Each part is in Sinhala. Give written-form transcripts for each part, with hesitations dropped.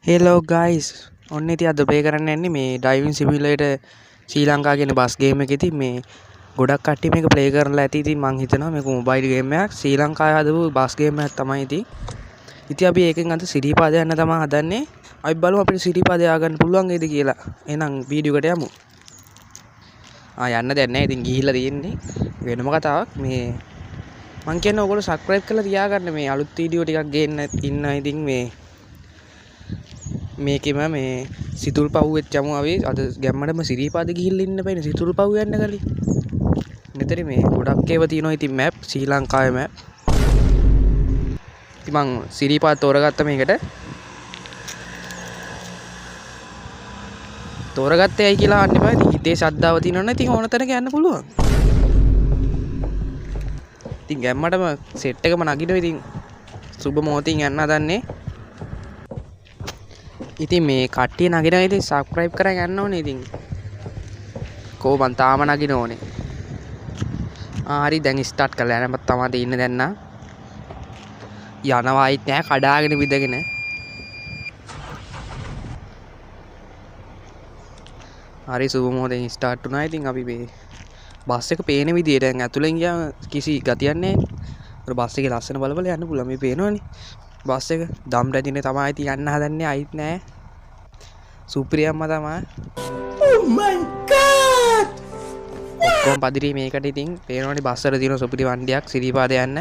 හෙලෝ ගයිස් ඔන්න ඉතින් අද ප්ලේ කරන්න යන්නේ මේ ඩ්‍රයිවිං සිමියුලේටර් ශ්‍රී ලංකා කියන බස් ගේම් එක. ඉතින් මේ ගොඩක් කට්ටිය මේක ප්ලේ කරලා ඇති. ඉතින් මං හිතනවා මේක මොබයිල් ගේම් එකක්. ශ්‍රී ලංකාවේ හදපු බස් ගේම් එකක් තමයි ඉතින්. ඉතින් අපි ඒකෙන් අද සිරිපාද යන්න තමයි හදන්නේ. අපි බලමු අපිට සිරිපාද ය아가න්න පුළුවන් වේද කියලා. එහෙනම් වීඩියෝ එකට යමු. යන්න දැන් නැහැ. ඉතින් ගිහිල්ලා තියෙන්නේ. වෙනම කතාවක්. මේ මං කියන්නේ ඔයගොල්ලෝ සබ්ස්ක්‍රයිබ් කරලා තියාගන්න. මේ අලුත් වීඩියෝ ටිකක් ගේන්න ඉන්නවා. ඉතින් මේකෙම මේ සිතුල් පව්වෙත් යමු අපි. අද ගැම්මටම සිරිපාද ගිහිල්ලා ඉන්න බෑනේ. සිතුල් පව් යන්න කලින් මෙතන මේ ගොඩක් ඒවා තියෙනවා. ඉතින් මැප් ශ්‍රී ලංකාවේ මැප්. ඉතින් මං සිරිපාද තෝරගත්ත මේකට. තෝරගත්තේ ඇයි කියලා අහන්න එපා. ඉතින් හිතේ ශ්‍රද්ධාව තියෙනවනේ ඉතින් ඕන තැනක යන්න පුළුවන්. ඉතින් ගැම්මටම සෙට් එකම නගිනවා. ඉතින් සුබ මොහොතින් යන්න හදන්නේ. ඉතින් මේ කට්ටිය නගිනවා. ඉතින් සබ්ස්ක්‍රයිබ් කරන් යන්න ඕනේ. ඉතින් කොහොමද තාම නගින්න ඕනේ. හරි දැන් ස්ටාර්ට් කරලා යන්න තමයි තියෙන්නේ දැන් නා. යනවා ආයිත් නෑ කඩාගෙන විදගෙන. හරි සුබ මොහොතෙන් ස්ටාර්ට් වුණා. ඉතින් අපි මේ බස් එක පේන විදියට දැන් ඇතුලෙන් ගියාම කිසි ගතියක් නැහැ. අර බස් එකේ ලස්සන බල බල යන්න පුළුවන්. මේ පේනවනේ බස් එක දම් රැදිනේ තමයි ඉතින් යන්න හදන්නේ. ආයිත් නෑ සුප්‍රියම්මා තමයි. Oh my god! ඔක්කොම පදිරි මේකට ඉතින් පේනවනේ බස් වල තියෙන සුපිරි වණ්ඩියක් සිරිපාද යන්න.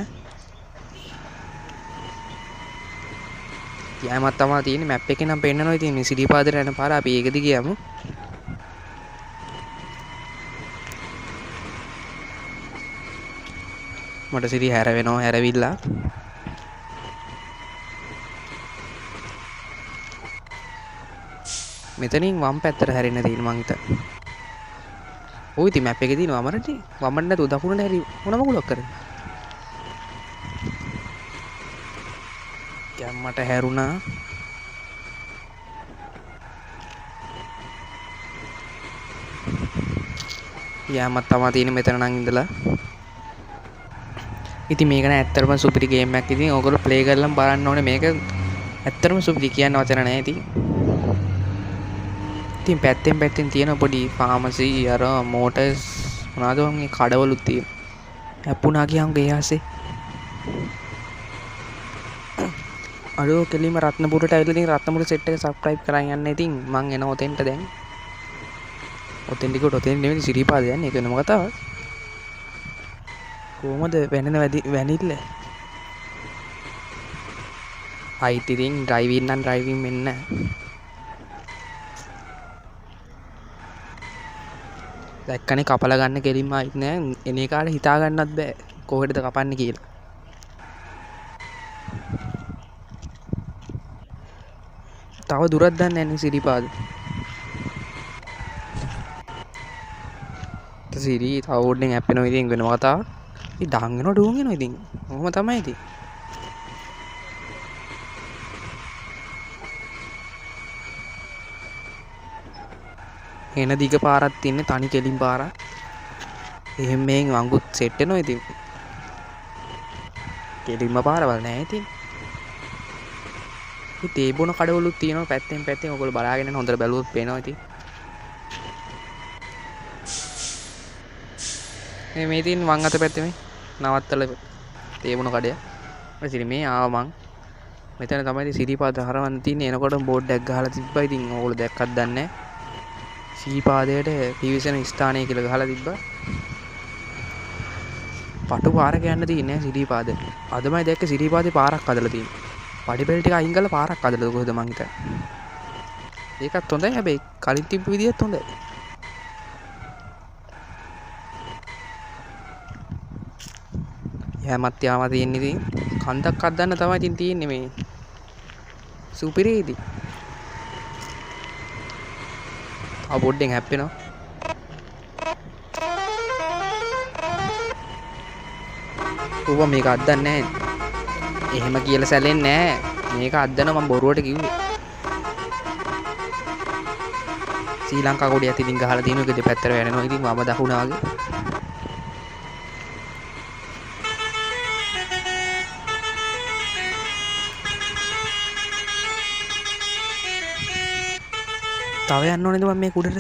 යෑමක් තමයි තියෙන්නේ. මැප් එකේ නම් පෙන්නනවා. ඉතින් මේ සිරිපාදට යන පාර අපි ඒක දිගේ යමු. මට සිරි හැර වෙනවා හැරවිල්ලා. මෙතනින් වම් පැත්තට හැරෙන්න තියෙන මං හිතන්නේ. ඔය ඉතින් මැප් එකේ තියෙනවා වමරට. වමට නැතුව දකුණට හැරි මොන මගුලක් කරන්නේ. ගැම්මට හැරුණා. යෑමක් තමයි තියෙන්නේ මෙතන නම් ඉඳලා. ඉතින් මේක නෑ ඇත්තටම සුපිරි ගේම් එකක්. ඉතින් ඔයගොල්ලෝ ප්ලේ කරලා බලන්න ඕනේ. මේක ඇත්තටම සුපිරි කියන්න වචන නෑ. ඉතින් පැත්තෙන් තියෙන පොඩි ෆාමසි අර මෝටර්ස් මොනවාද මේ කඩවලුත් තියෙන. හැප්පුණා කියන් ගේ ආසේ. අරෝ කෙලිම රත්නපුරට ඇවිල්ලා ඉතින් රත්නපුර සෙට් එක සබ්ස්ක්‍රයිබ් කරන් යන්න. ඉතින් මං එනවා ඔතෙන්ට දැන්. ඔතෙන් ටිකට ඔතෙන් නෙවෙයි සිරිපාද යන්නේ. ඒක වෙනම කතාවක්. කොහමද වෙනන වැනිල්ල? අයිත් ඉතින් ඩ්‍රයිවිං නම් ඩ්‍රයිවිං වෙන්න. දැක්කනේ කපලා ගන්න කෙලින්ම ආයිත් නෑ. එන එකාට හිතා ගන්නත් බෑ කොහෙටද කපන්නේ කියලා. තව දුරක් දන්නේ නැහැ සිරිපාද. සිරි තව ඕඩෙන් හැප්පෙනවා. ඉතින් වෙන කතාවක්. ඉතින් ඩාන් වෙනවා ඩෝන් වෙනවා. ඉතින් ඔහොම තමයි ඉතින්. එන දිග පාරක් තියන්නේ තනි කෙලින් පාරක්. එහෙම මෙහෙන් වංගුත් සෙට් වෙනවා. ඉතින් කෙලින්ම පාරවල් නෑ ඉතින්. තේ බොන කඩවලුත් තියෙනවා පැත්තෙන්. ඔයගොල්ලෝ බලාගෙන යන හොඳට බැලුවොත් පේනවා ඉතින්. මේ තියෙන වම් අත පැත්තේ මේ නවත්තල තේ බොන කඩය. ඉතින් මේ ආවා මං. මෙතන තමයි සිරිපාද හරවන්න තියෙන්නේ. එනකොට බෝඩ් එකක් ගහලා තිබ්බා. ඉතින් ඕගොල්ලෝ දැක්කත් දන්නේ නෑ. සිරිපාදයට පිවිසෙන ස්ථානය කියලා ගහලා තිබ්බා. පටු පාරක යන්න තියෙන්නේ සිරිපාද. අදමයි දැක්ක සිරිපාදේ පාරක් හදලා තියෙන්නේ. පඩිපෙළ ටික අයින් කරලා පාරක් හදලා කොහෙද මං හිතන්නේ. ඒකත් හොඳයි. හැබැයි කලින් තිබ්බ විදියත් හොඳයි. යෑමත් යාම තියෙන්නේ ඉතින් කන්දක් අද්දන්න තමයි ඉතින් තියෙන්නේ මේ සුපිරිදී. ආ බෝඩ්ඩෙන් හැප්පෙනවා. ඌව මේක අද්දන්නේ නැහැ. එහෙම කියලා සැලෙන්නේ නැහැ. මේක අද්දනවා මම බොරුවට කිව්වේ. ශ්‍රී ලංකා කොඩියක් ඉතින් ගහලා තියෙනවා. ඒක දෙපැත්තට වැනෙනවා. ඉතින් වම දකුණ වගේ. තව යන්න ඕනේද මම මේ කුඩට?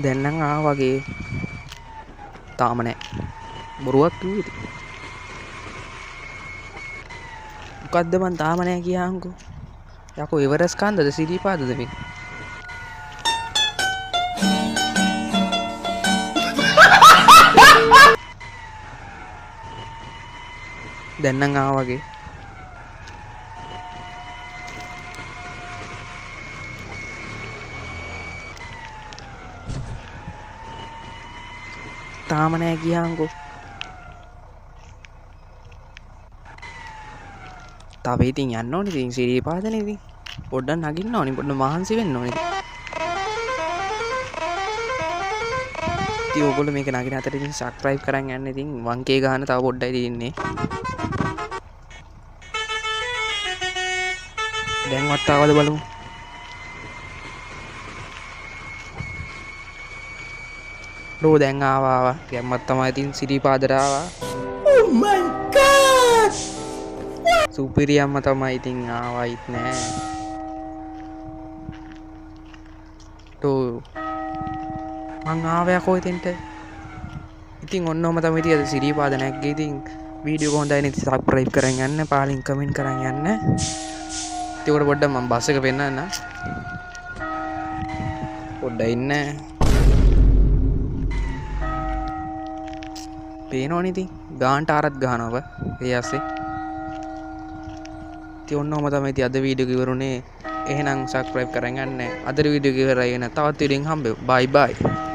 දැන් නම් ආවා වගේ. තාම නෑ. බොරුවක් කිව්වේ ඉතින්. මොකද්ද මං තාම නෑ කියහන්කෝ. යකෝ එවරස් කන්දද සිරිපාදද මේ? දැන් නම් ආවා වගේ. තාම නෑ කියහන්කෝ. තව ඉතින් යන්න ඕනේ ඉතින් සිරිපාදනේ ඉතින්. පොඩ්ඩක් නගින්න ඕනේ. පොඩ්ඩක් මහන්සි වෙන්න ඕනේ. ඉතින් ඔයගොල්ලෝ මේක නගින අතර ඉතින් සබ්ස්ක්‍රයිබ් කරන් යන්න. ඉතින් 1k ගන්න තව පොඩ්ඩයි තියෙන්නේ. දැන් වත්තාවද බලමු. රෝ දැන් ආවා. ගැම්මත් තමයි ඉතින් සිරිපාදට ආවා. Oh my god! සුපිරියම්ම තමයි ඉතින් ආවයිත් නෑ. ටෝ මං ආවේ යකෝ ඉතින්ට. ඉතින් ඔන්නෝම තමයි ඉතින් අද සිරිපාද නැග්ගේ. ඉතින් වීඩියෝ එක හොඳයි නේ ඉතින් සබ්ස්ක්‍රයිබ් කරන් යන්න. පාලින් කමෙන්ට් කරන් යන්න. ඉතින් උඩ පොඩ්ඩක් මම බස් එක පෙන්නන්න. පොඩ්ඩක් ඉන්න. පේනවනේ ඉතින් ගාන්ට ආරත් ගහනවා ඒ ඇස්සේ. ඉතින් ඔන්නෝම තමයි ඉතින් අද වීඩියෝ එක ඉවරුනේ. එහෙනම් සබ්ස්ක්‍රයිබ් කරන් යන්න. අද වීඩියෝ එක ඉවරයි. එන තවත් වීඩියෝකින් හම්බෙමු. බයි බයි.